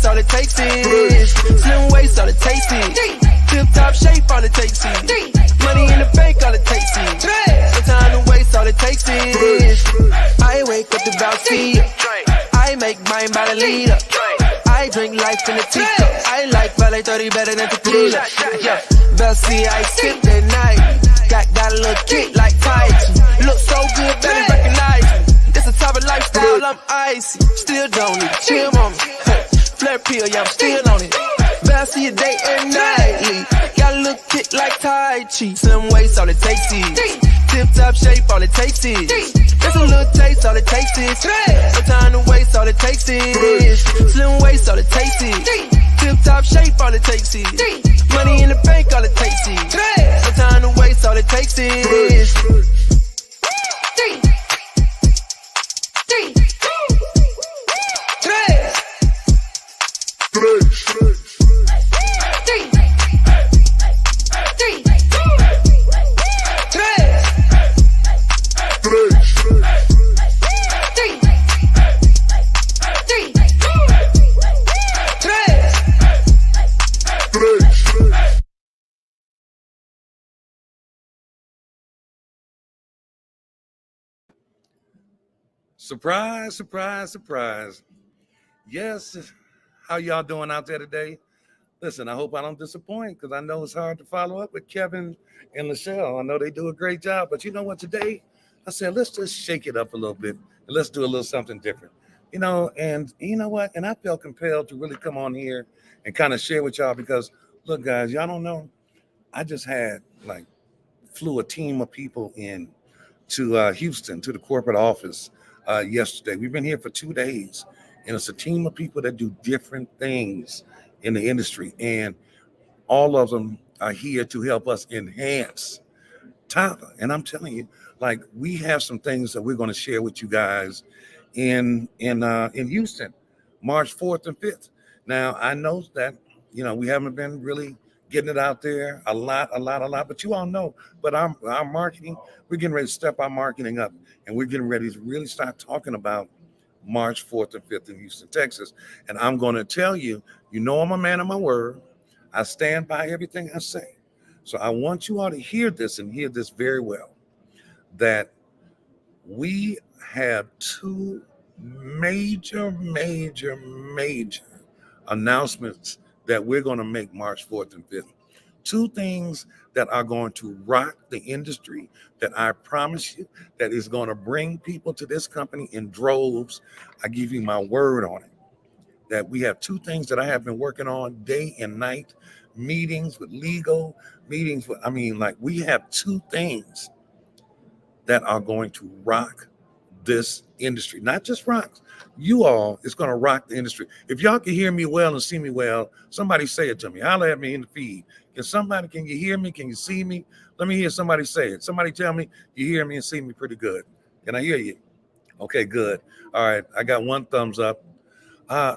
all it takes is slim waist, all it takes is tip top shape, all it takes is money in the bank, all it takes is no time to waste, all it takes is I wake up to bout tea, I make mine by the leader. I drink life in a teacup. I like Valet 30 better than tequila. Yeah, Bessie, I sip that night. Got a little kick like Tai Chi. Look so good, better recognize me. It's a type of lifestyle, I'm icy. Still don't need chill on me. Flare pill, yeah, I'm still on it. Bessie, a day and nightly. Got a little kick like Tai Chi. Slim waist, all it takes is tip top shape, all it takes is just a little taste, all it takes is no time to waste, all it takes is slim waist, all it takes is tip top shape, all it takes is money in the bank, all it takes is no time to waste, all it takes is Surprise, surprise, surprise. Yes, how y'all doing out there today? Listen, I hope I don't disappoint because I know it's hard to follow up with Kevin and Michelle. I know they do a great job, but you know what, today I said, let's just shake it up a little bit and let's do a little something different. And you know what? And I felt compelled to really come on here and kind of share with y'all because, look, guys, y'all don't know. I just flew a team of people in to Houston, to the corporate office yesterday. We've been here for 2 days, and it's a team of people that do different things in the industry, and all of them are here to help us enhance Tava. And I'm telling you, we have some things that we're going to share with you guys in Houston, March 4th and 5th. Now, I know that, we haven't been really getting it out there a lot, but you all know, but our marketing, we're getting ready to step our marketing up, and we're getting ready to really start talking about March 4th and 5th in Houston, Texas. And I'm going to tell you, I'm a man of my word. I stand by everything I say. So I want you all to hear this and hear this very well, that we have 2 major announcements that we're going to make March 4th and 5th. 2 things that are going to rock the industry, that I promise you, that is going to bring people to this company in droves. I give you my word on it, that we have 2 things that I have been working on day and night, meetings with legal, meetings with, we have 2 things that are going to rock this industry, not just rock you all, it's going to rock the industry. If y'all can hear me well and see me well, somebody say it to me. Holler at me in the feed. Can you hear me? Can you see me? Let me hear somebody say it. Somebody tell me you hear me and see me pretty good. Can I hear you? Okay, good. All right, I got 1 thumbs up.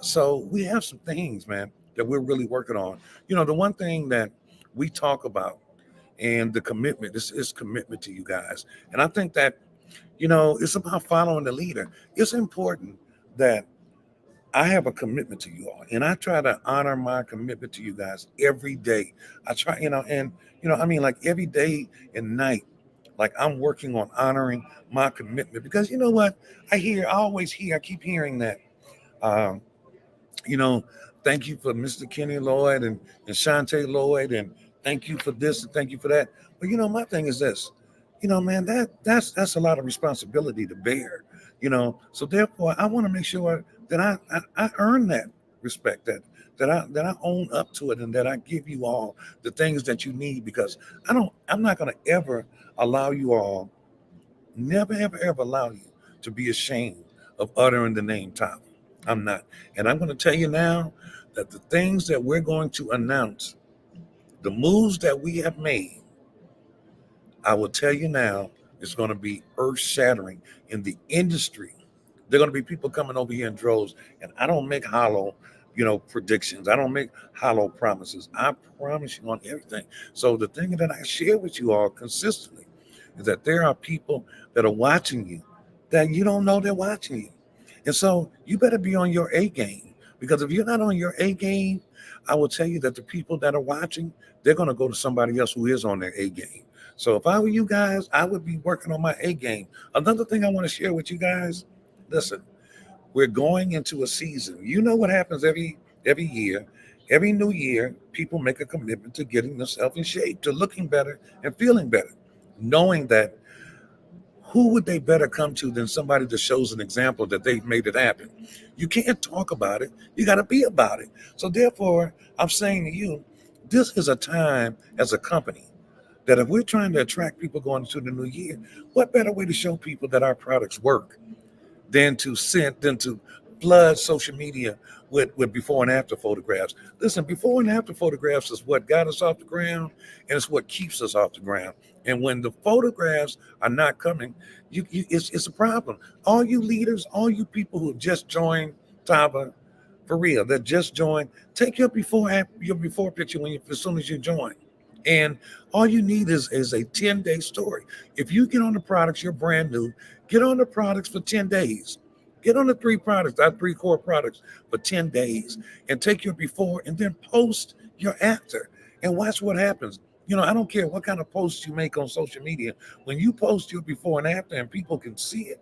So we have some things, man, that we're really working on. The one thing that we talk about and the commitment, this is commitment to you guys. And I think that, it's about following the leader. It's important that I have a commitment to you all, and I try to honor my commitment to you guys every day. I try, every day and night, I'm working on honoring my commitment, because you know what? I keep hearing that, thank you for Mr. Kenny Lloyd and Shantae Lloyd, and thank you for this and thank you for that. But my thing is this, man, that's a lot of responsibility to bear, so therefore I want to make sure that I earn that respect, that I own up to it, and that I give you all the things that you need, because I'm not going to ever allow you all, never, ever allow you to be ashamed of uttering the name Tava. I'm not. And I'm going to tell you now that the things that we're going to announce, the moves that we have made, I will tell you now, it's going to be earth-shattering in the industry. There are going to be people coming over here in droves, and I don't make hollow, predictions. I don't make hollow promises. I promise you on everything. So the thing that I share with you all consistently is that there are people that are watching you that you don't know they're watching you. And so you better be on your A game, Because if you're not on your A game, I will tell you that the people that are watching, they're going to go to somebody else who is on their A game. So if I were you guys, I would be working on my A game. Another thing I want to share with you guys, listen, we're going into a season. You know what happens every year. Every new year, people make a commitment to getting themselves in shape, to looking better and feeling better, knowing that who would they better come to than somebody that shows an example that they've made it happen? You can't talk about it. You got to be about it. So therefore, I'm saying to you, this is a time as a company that if we're trying to attract people going into the new year, what better way to show people that our products work than to flood social media with before and after photographs. Listen, before and after photographs is what got us off the ground and it's what keeps us off the ground. And when the photographs are not coming, it's a problem. All you leaders, all you people who have just joined Tava, for real, that just joined, take your before picture when you as soon as you join. And all you need is a 10-day story. If you get on the products, you're brand new, get on the products for 10 days. Get on the three core products for 10 days and take your before and then post your after and watch what happens. I don't care what kind of posts you make on social media. When you post your before and after and people can see it,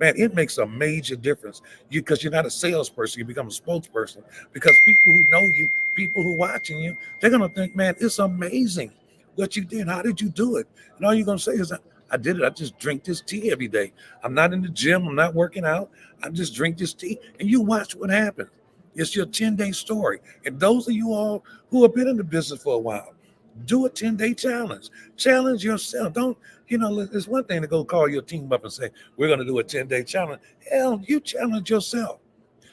man, it makes a major difference. Because you're not a salesperson, you become a spokesperson. Because people who know you, people who watching you, they're gonna think, man, it's amazing what you did. How did you do it? And all you're gonna say is, I did it. I just drink this tea every day. I'm not in the gym. I'm not working out. I just drink this tea, and you watch what happens. It's your 10-day story. And those of you all who have been in the business for a while, do a 10-day challenge. Challenge yourself. Don't, it's one thing to go call your team up and say, we're going to do a 10-day challenge. Hell, you challenge yourself.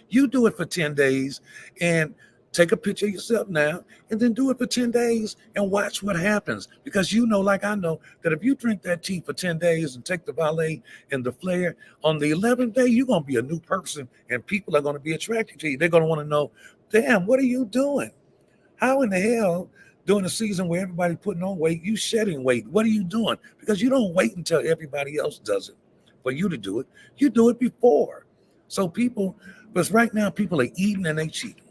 You do it for 10 days and take a picture of yourself now and then do it for 10 days and watch what happens. Because like I know, that if you drink that tea for 10 days and take the valet and the flare, on the 11th day, you're going to be a new person and people are going to be attracted to you. They're going to want to know, damn, what are you doing? How in the hell during a season where everybody's putting on weight, you shedding weight? What are you doing? Because you don't wait until everybody else does it for you to do it. You do it before. So because right now people are eating and they cheating.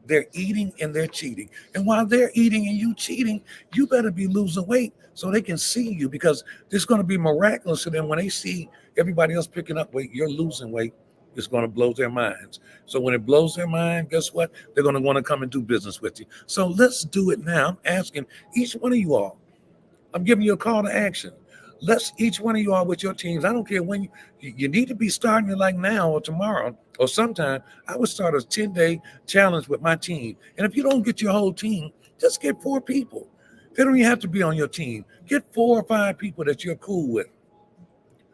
They're eating and they're cheating. And while they're eating and you cheating, you better be losing weight so they can see you, because it's going to be miraculous to them when they see everybody else picking up weight, you're losing weight. It's going to blow their minds. So when it blows their mind, guess what? They're going to want to come and do business with you. So let's do it now. I'm asking each one of you all, I'm giving you a call to action. Let's each one of you all with your teams. I don't care when you need to be starting it like now or tomorrow or sometime. I would start a 10-day challenge with my team. And if you don't get your whole team, just get 4 people. They don't even have to be on your team. Get 4 or 5 people that you're cool with,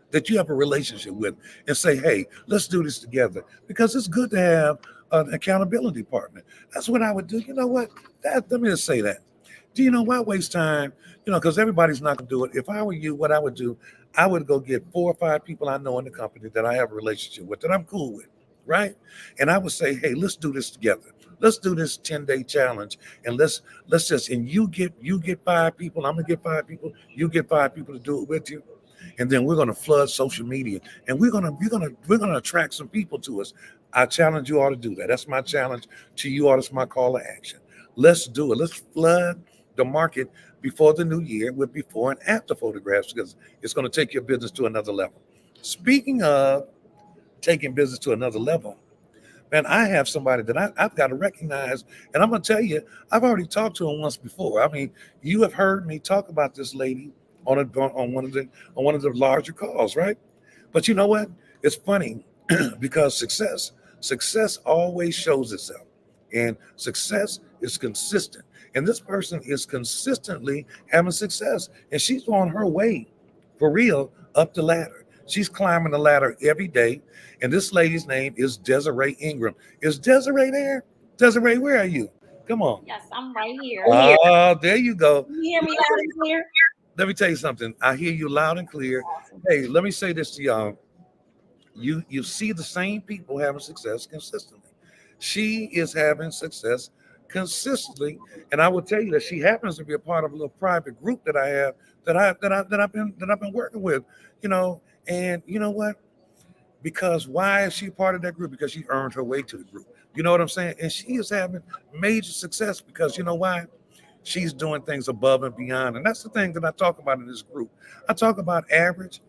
that you have a relationship with, and say, hey, let's do this together. Because it's good to have an accountability partner. That's what I would do. You know what? Let me just say that. Do you know why waste time? Because everybody's not going to do it. If I were you, what I would do, I would go get 4 or 5 people I know in the company that I have a relationship with, that I'm cool with, right? And I would say, hey, let's do this together. Let's do this 10-day challenge, and let's just, and you get 5 people, I'm gonna get 5 people, you get 5 people to do it with you, and then we're gonna flood social media, and we're gonna attract some people to us. I challenge you all to do that. That's my challenge to you all. That's my call to action. Let's do it. Let's flood the market before the new year with before and after photographs, because it's going to take your business to another level. Speaking of taking business to another level, man, I have somebody that I've got to recognize, and I'm going to tell you, I've already talked to him once before. I mean, you have heard me talk about this lady on one of the larger calls, right? But you know what? It's funny because success always shows itself, and success is consistent. And this person is consistently having success, and she's on her way, for real, up the ladder. She's climbing the ladder every day. And this lady's name is Desiree Ingram. Is Desiree there? Desiree, where are you? Come on. Yes, I'm right here. Oh, there you go. You hear me loud and clear? Let me tell you something. I hear you loud and clear. Awesome. Hey, let me say this to y'all. You see the same people having success consistently. She is having success consistently, and I will tell you that she happens to be a part of a little private group that I have that I've been working with, you know. And you know what? Because why is she part of that group? Because she earned her way to the group. You know what I'm saying? And she is having major success because you know why? She's doing things above and beyond. And that's the thing that I talk about in this group. I talk about average,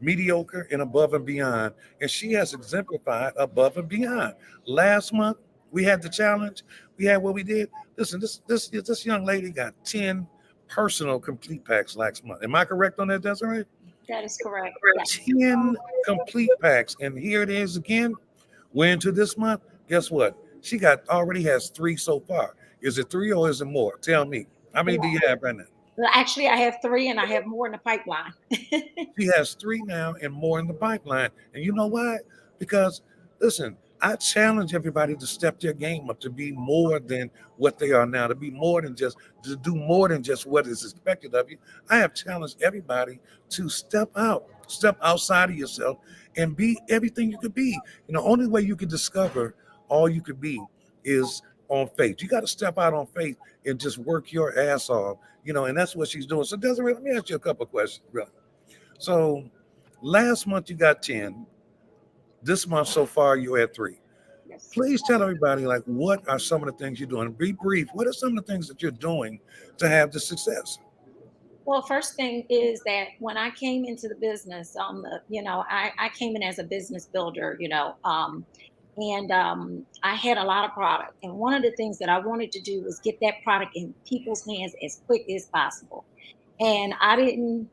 mediocre, and above and beyond. And she has exemplified above and beyond. Last month, we had the challenge. We had what we did. Listen, this young lady got 10 personal complete packs last month. Am I correct on that, Desiree? That is correct. Yes. 10 complete packs. And here it is again. We're into this month. Guess what? She got already has 3 so far. Is it 3 or is it more? Tell me. How many do you have right now? Well, actually, I have 3 and I have more in the pipeline. She has 3 now and more in the pipeline. And you know why? Because listen, I challenge everybody to step their game up to be more than what they are now, to be more than just to do more than just what is expected of you. I have challenged everybody to step out, step outside of yourself and be everything you could be. You know, only way you can discover all you could be is on faith. You got to step out on faith and just work your ass off, you know, and that's what she's doing. So Desiree, let me ask you a couple of questions, really. So last month you got 10. This month so far you're at 3. Yes. Please tell everybody, like, what are some of the things you're doing? Be brief. What are some of the things that you're doing to have the success? Well, first thing is that when I came into the business, I came in as a business builder, and I had a lot of product. And one of the things that I wanted to do was get that product in people's hands as quick as possible. And I didn't,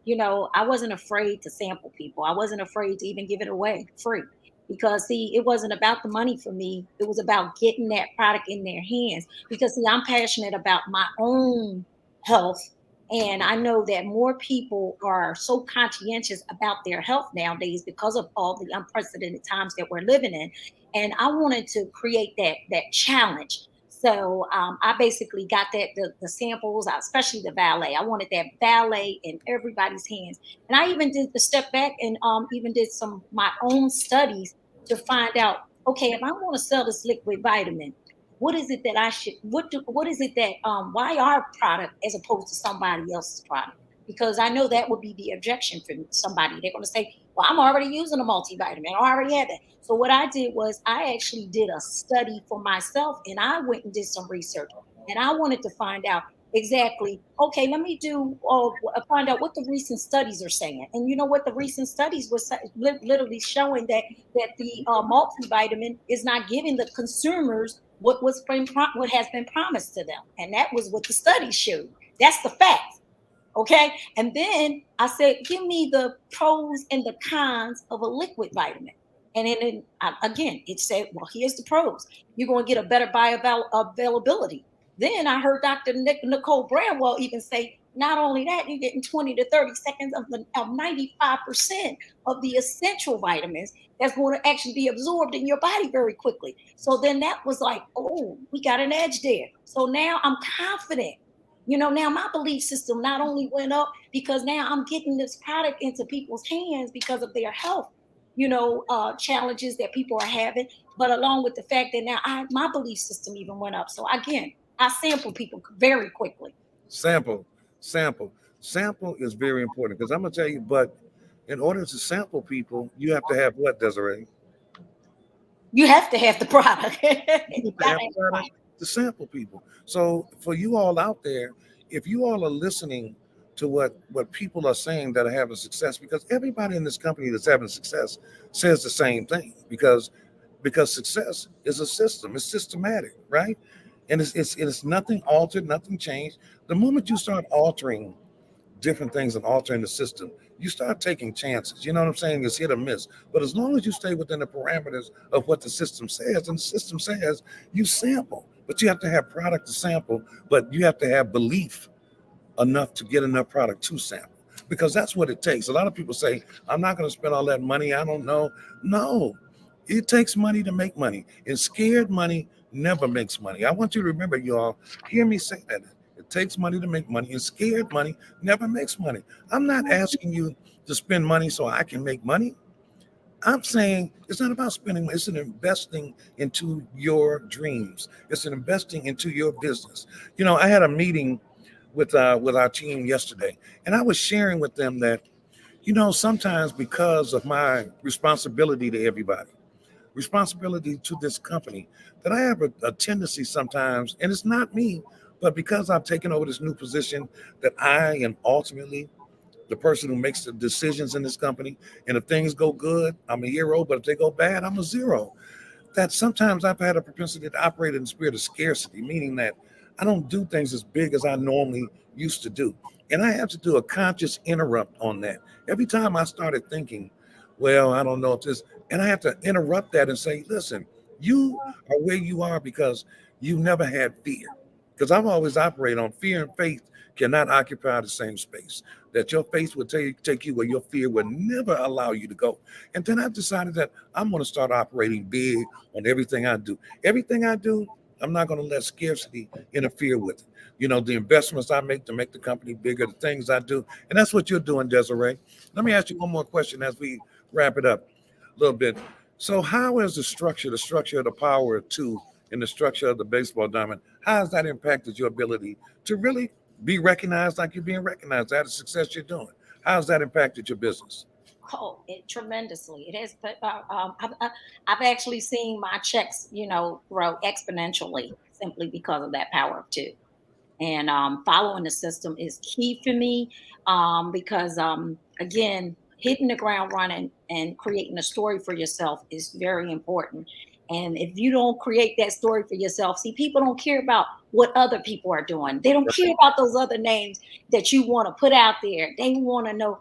I wasn't afraid to sample people. I wasn't afraid to even give it away free because, see, it wasn't about the money for me. It was about getting that product in their hands because, see, I'm passionate about my own health. And I know that more people are so conscientious about their health nowadays because of all the unprecedented times that we're living in. And I wanted to create that challenge. So I basically got the samples, especially the valet. I wanted that valet in everybody's hands. And I even did the step back and even did some my own studies to find out, okay, if I want to sell this liquid vitamin, what is it that I should what is it that why our product as opposed to somebody else's product? Because I know that would be the objection from somebody. They're going to say, well, I'm already using a multivitamin. I already had that. So what I did was I actually did a study for myself and I went and did some research. And I wanted to find out exactly, okay, let me find out what the recent studies are saying. And you know what the recent studies were literally showing that the multivitamin is not giving the consumers what has been promised to them. And that was what the study showed. That's the fact. Okay. And then I said, give me the pros and the cons of a liquid vitamin. And then again, it said, well, here's the pros. You're going to get a better bioavailability. Then I heard Dr. Nicole Bramwell even say, not only that, you're getting 20 to 30 seconds of 95% of the essential vitamins that's going to actually be absorbed in your body very quickly. So then that was like, oh, we got an edge there. So now I'm confident. Now my belief system not only went up because now I'm getting this product into people's hands because of their health, challenges that people are having, but along with the fact that now my belief system even went up. So again, I sample people very quickly. Sample. Sample is very important because I'm gonna tell you, but in order to sample people, you have to have what, Desiree? You have to have the product. You have to have product to sample people. So for you all out there, if you all are listening to what people are saying that are having success, because everybody in this company that's having success says the same thing, because success is a system, it's systematic, right? And it's nothing altered, nothing changed. The moment you start altering different things and altering the system, you start taking chances. You know what I'm saying? It's hit or miss. But as long as you stay within the parameters of what the system says, and the system says you sample, but you have to have product to sample, but you have to have belief enough to get enough product to sample, because that's what it takes. A lot of people say, I'm not going to spend all that money. I don't know. No, it takes money to make money, and scared money never makes money. I want you to remember, you all, hear me say that. It takes money to make money, and scared money never makes money. I'm not asking you to spend money so I can make money. I'm saying it's not about spending money. It's an investing into your dreams. It's an investing into your business. I had a meeting with our team yesterday, and I was sharing with them that, sometimes because of my responsibility to everybody, responsibility to this company that I have a tendency sometimes, and it's not me, but because I've taken over this new position, that I am ultimately the person who makes the decisions in this company. And if things go good, I'm a hero, but if they go bad, I'm a zero. That sometimes I've had a propensity to operate in the spirit of scarcity, meaning that I don't do things as big as I normally used to do. And I have to do a conscious interrupt on that. Every time I started thinking, well, I don't know if this, and I have to interrupt that and say, listen, you are where you are because you never had fear. Because I've always operated on fear and faith cannot occupy the same space. That your faith will take you where your fear will never allow you to go. And then I decided that I'm going to start operating big on everything I do. Everything I do, I'm not going to let scarcity interfere with it. The investments I make to make the company bigger, the things I do. And that's what you're doing, Desiree. Let me ask you one more question as we wrap it up a little bit. So how is the structure of the power of two and the structure of the baseball diamond, how has that impacted your ability to really be recognized like you're being recognized? That is success you're doing. How has that impacted your business? Oh, it tremendously. It has. I've actually seen my checks, grow exponentially simply because of that power of two. And following the system is key for me because, again, hitting the ground running and creating a story for yourself is very important. And if you don't create that story for yourself, see, people don't care about what other people are doing. They don't care about those other names that you want to put out there. They want to know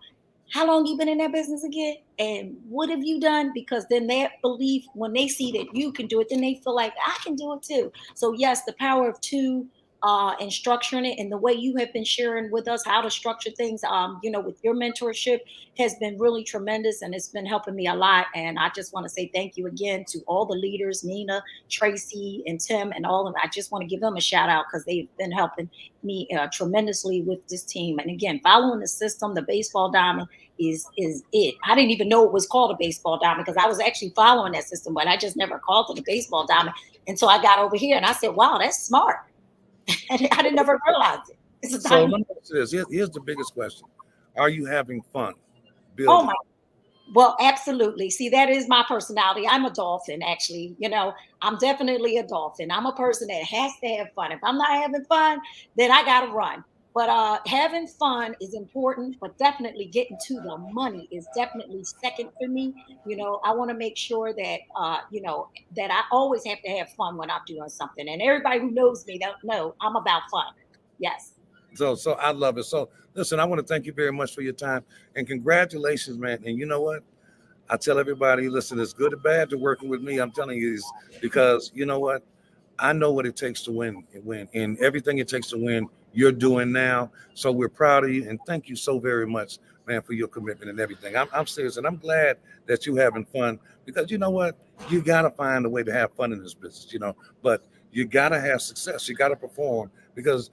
how long you been in that business again and what have you done, because then they believe when they see that you can do it, then they feel like I can do it too. So yes, the power of two, and structuring it, and the way you have been sharing with us how to structure things, with your mentorship has been really tremendous, and it's been helping me a lot. And I just want to say thank you again to all the leaders, Nina, Tracy, and Tim, and all of them. I just want to give them a shout out because they've been helping me tremendously with this team. And again, following the system, the baseball diamond is it. I didn't even know it was called a baseball diamond because I was actually following that system, but I just never called it a baseball diamond until I got over here and I said, "Wow, that's smart." And I didn't never realize it. It's a So diamond. let me ask you this. Here's the biggest question. Are you having fun Oh building? my. Well, absolutely. See, that is my personality. I'm a dolphin, actually. I'm definitely a dolphin. I'm a person that has to have fun. If I'm not having fun, then I gotta run. But having fun is important, but definitely getting to the money is definitely second for me. I want to make sure that that I always have to have fun when I'm doing something. And everybody who knows me don't know I'm about fun. Yes. So I love it. So listen, I want to thank you very much for your time and congratulations, man. And you know what? I tell everybody, listen, it's good or bad to working with me. I'm telling you, is because you know what? I know what it takes to win, and everything it takes to win, you're doing now. So we're proud of you, and thank you so very much, man, for your commitment and everything. I'm serious, and I'm glad that you're having fun because you know what? You gotta find a way to have fun in this business, But you gotta have success. You gotta perform because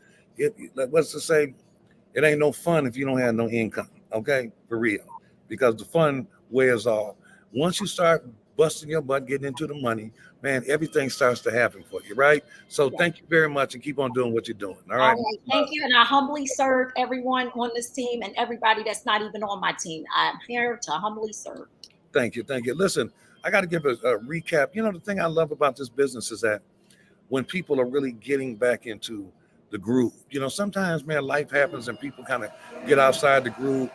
what's to say? It ain't no fun if you don't have no income. Okay, for real, because the fun wears off. Once you start busting your butt, getting into the money, man, everything starts to happen for you, right? So Yes. thank you very much and keep on doing what you're doing. All All right. right. Thank you. And I humbly serve everyone on this team and everybody that's not even on my team. I'm here to humbly serve. Thank you. Thank you. Listen, I got to give a recap. The thing I love about this business is that when people are really getting back into the groove, sometimes, man, life happens and people kind of get outside the groove.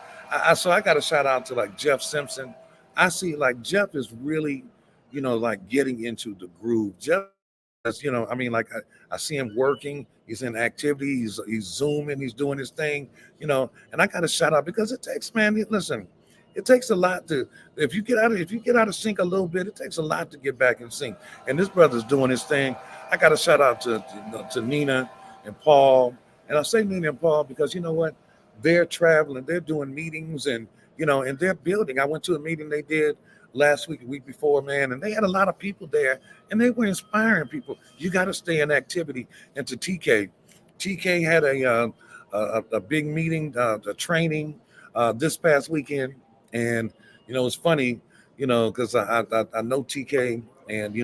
So I got to shout out to like Jeff Simpson. I see like Jeff is really, like getting into the groove. Jeff, I mean, like I see him working. He's in activity. He's zooming. He's doing his thing. And I got to shout out because it takes, man. Listen, it takes a lot to if you get out of sync a little bit. It takes a lot to get back in sync. And this brother's doing his thing. I got to shout out to Nina and Paul. And I say Nina and Paul because you know what? They're traveling. They're doing meetings and they're building. I went to a meeting they did last week, a week before, man, and they had a lot of people there and they were inspiring people. You got to stay in activity. And to TK had a big meeting, a training this past weekend, and it's funny, because I know TK, and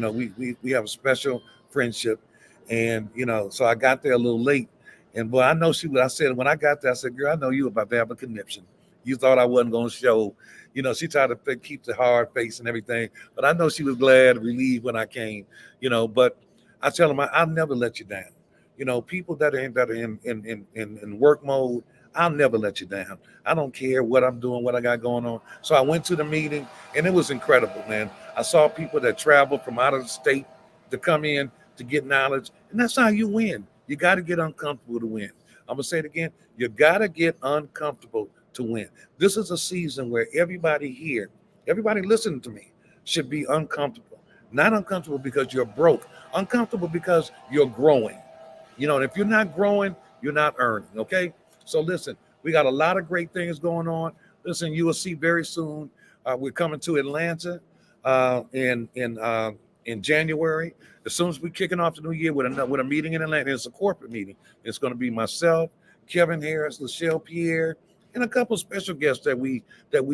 we have a special friendship, and so I got there a little late, and boy, I know I said when I got there, I said, girl, I know you about to have a conniption. you thought I wasn't going to show. You know, she tried to keep the hard face and everything, but I know she was glad, relieved when I came. You know, but I tell them I'll never let you down. You know, people that are in work mode, I'll never let you down. I don't care what I'm doing, what I got going on. So I went to the meeting, and it was incredible, man. I saw people that traveled from out of the state to come in to get knowledge, and that's how you win. You got to get uncomfortable to win. I'm gonna say it again. You got to get uncomfortable to win. This is a season where everybody here, everybody listening to me, should be uncomfortable. Not uncomfortable because you're broke. Uncomfortable because you're growing. You know, and if you're not growing, you're not earning. Okay. So listen, we got a lot of great things going on. Listen, you will see very soon. We're coming to Atlanta in January. As soon as we're kicking off the new year with a meeting in Atlanta, it's a corporate meeting. It's going to be myself, Kevin Harris, Lachelle Pierre, and a couple of special guests that we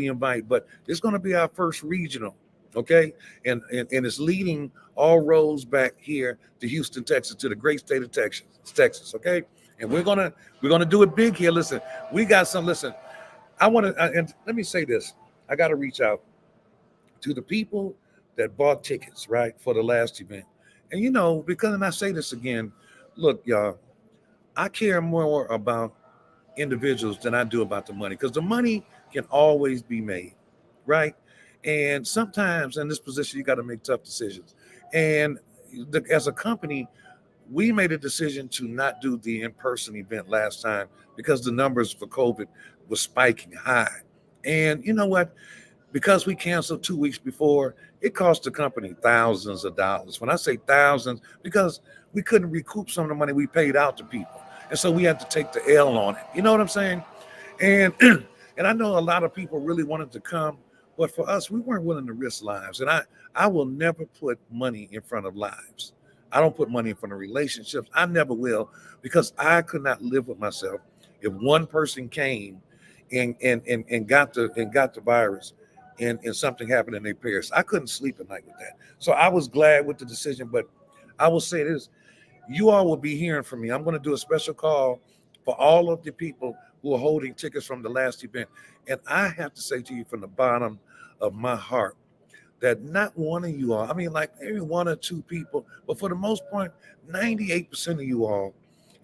invite. But it's going to be our first regional. Okay, and it's leading all roads back here to Houston, Texas, to the great state of Texas. Okay, and we're gonna do it big here. Listen, we got some. Listen, I want to, and let me say this. I got to reach out to the people that bought tickets, right, for the last event. And you know, because, and I say this again, look, y'all, I care more about individuals than I do about the money, because the money can always be made, right? And sometimes in this position, you got to make tough decisions. And as a company, we made a decision to not do the in-person event last time because the numbers for COVID was spiking high. And you know what? Because we canceled 2 weeks before, it cost the company thousands of dollars. When I say thousands, because we couldn't recoup some of the money we paid out to people. And so we had to take the L on it. You know what I'm saying? And and I know a lot of people really wanted to come, but for us, we weren't willing to risk lives. And I will never put money in front of lives. I don't put money in front of relationships. I never will, because I could not live with myself if one person came and got the virus and something happened and they perished. I couldn't sleep at night with that. So I was glad with the decision, but I will say this: you all will be hearing from me. I'm going to do a special call for all of the people who are holding tickets from the last event. And I have to say to you from the bottom of my heart that not one of you all, I mean, like maybe one or two people, but for the most part, 98% of you all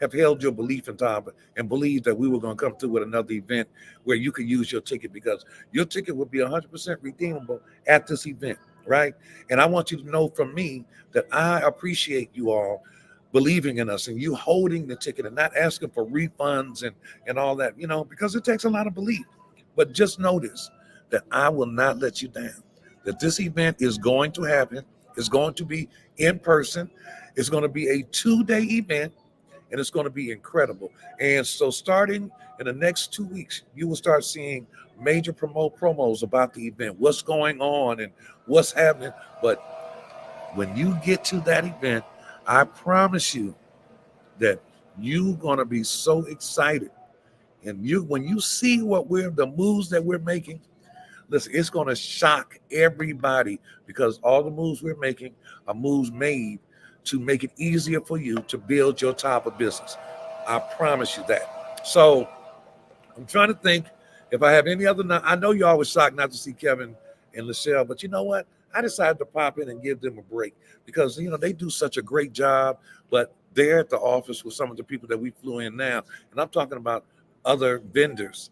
have held your belief in Tava and believed that we were going to come through with another event where you could use your ticket, because your ticket would be 100% redeemable at this event, right? And I want you to know from me that I appreciate you all believing in us and you holding the ticket and not asking for refunds and all that, you know, because it takes a lot of belief. But just notice that I will not let you down, that this event is going to happen. It's going to be in person. It's going to be a 2-day event, and it's going to be incredible. And so starting in the next 2 weeks, you will start seeing major promos about the event, what's going on and what's happening. But when you get to that event, I promise you that you're going to be so excited. And when you see the moves that we're making, listen, it's going to shock everybody, because all the moves we're making are moves made to make it easier for you to build your type of business. I promise you that. So I'm trying to think if I have any other. I know you always shocked not to see Kevin and Lachelle, but you know what? I decided to pop in and give them a break, because you know they do such a great job. But they're at the office with some of the people that we flew in now, and I'm talking about other vendors.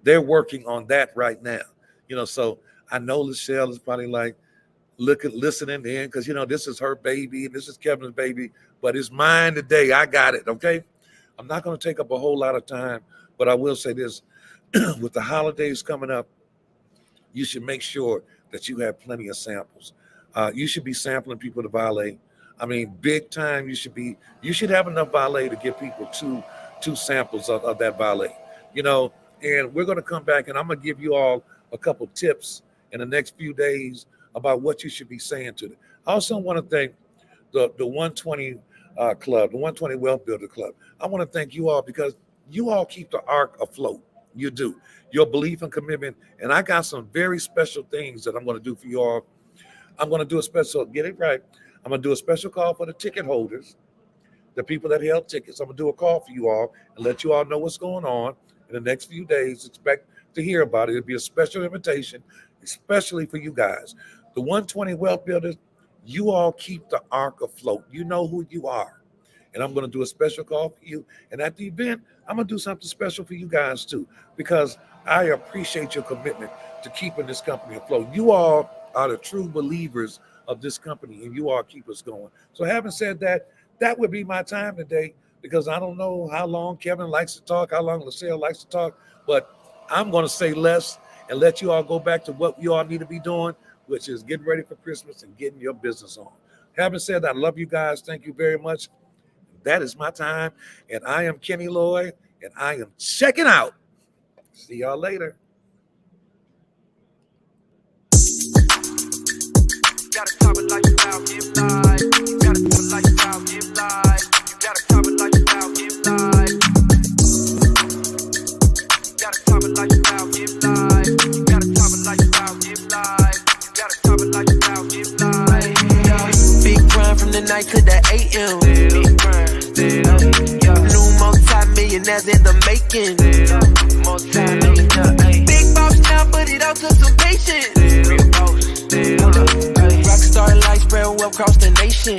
They're working on that right now. You know, so I know Lachelle is probably like listening in, because you know this is her baby and this is Kevin's baby, but it's mine today. I got it. Okay, I'm not going to take up a whole lot of time, but I will say this: with the holidays coming up, you should make sure that you have plenty of samples. You should be sampling people to valet. I mean, big time. You should have enough valet to give people two samples of that valet. You know, and we're going to come back and I'm going to give you all a couple tips in the next few days about what you should be saying to them. I also want to thank the 120 Club, the 120 Wealth Builder Club. I want to thank you all, because you all keep the arc afloat. You do. Your belief and commitment. And I got some very special things that I'm going to do for you all. I'm going to do a special, get it right. I'm going to do a special call for the ticket holders, the people that held tickets. I'm going to do a call for you all and let you all know what's going on in the next few days. Expect to hear about it. It'll be a special invitation, especially for you guys. The 120 Wealth Builders, you all keep the arc afloat. You know who you are. And I'm going to do a special call for you. And at the event, I'm going to do something special for you guys too, because I appreciate your commitment to keeping this company afloat. You all are the true believers of this company, and you all keep us going. So having said that, that would be my time today, because I don't know how long Kevin likes to talk, how long LaSalle likes to talk, but I'm going to say less and let you all go back to what you all need to be doing, which is getting ready for Christmas and getting your business on. Having said that, I love you guys. Thank you very much. That is my time, and I am Kenny Lloyd, and I am checking out. See y'all later. Gotta top it like style, give life. Gotta top it like style, give life. You gotta top it like style, give life. Gotta top it like style, give life. You gotta top it like style, give life. You gotta top it like style, give life. Big grind from the night to the AM. Big grind, new multi-millionaires in the making. Multi-millionaire, big boss now, but it all took some patience. Real boss. Rockstar life spread well across the nation.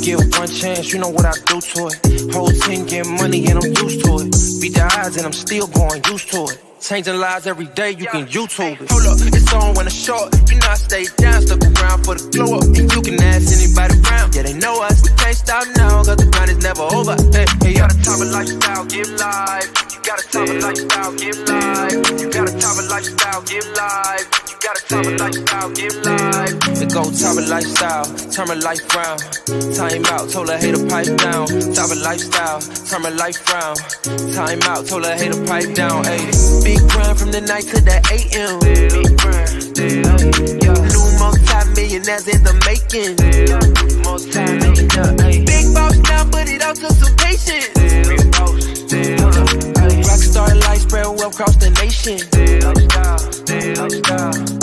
Get one chance, you know what I do to it. Whole team get money and I'm used to it. Beat the odds and I'm still going used to it. Changing lives every day, you can YouTube it. Hold up, it's on when it's short. You know I stay down, stuck around for the glow up. And you can ask anybody around, yeah they know us. We can't stop now, cause the grind is never over. Hey, you gotta top it lifestyle, give life. You gotta top it lifestyle, give life. You gotta top it lifestyle, give life. You gotta top it lifestyle, give life. We go top it lifestyle, turn my life round. Time out, told her hater pipe down. Top it lifestyle, turn my life round. Time out, told her hater pipe down. Ayy. Big grind from the night to the AM. Big grind, new multi-millionaires in the making. Multi-millionaire, big boss now, but it all took some patience. Rockstar life spread well across the nation. Lifestyle.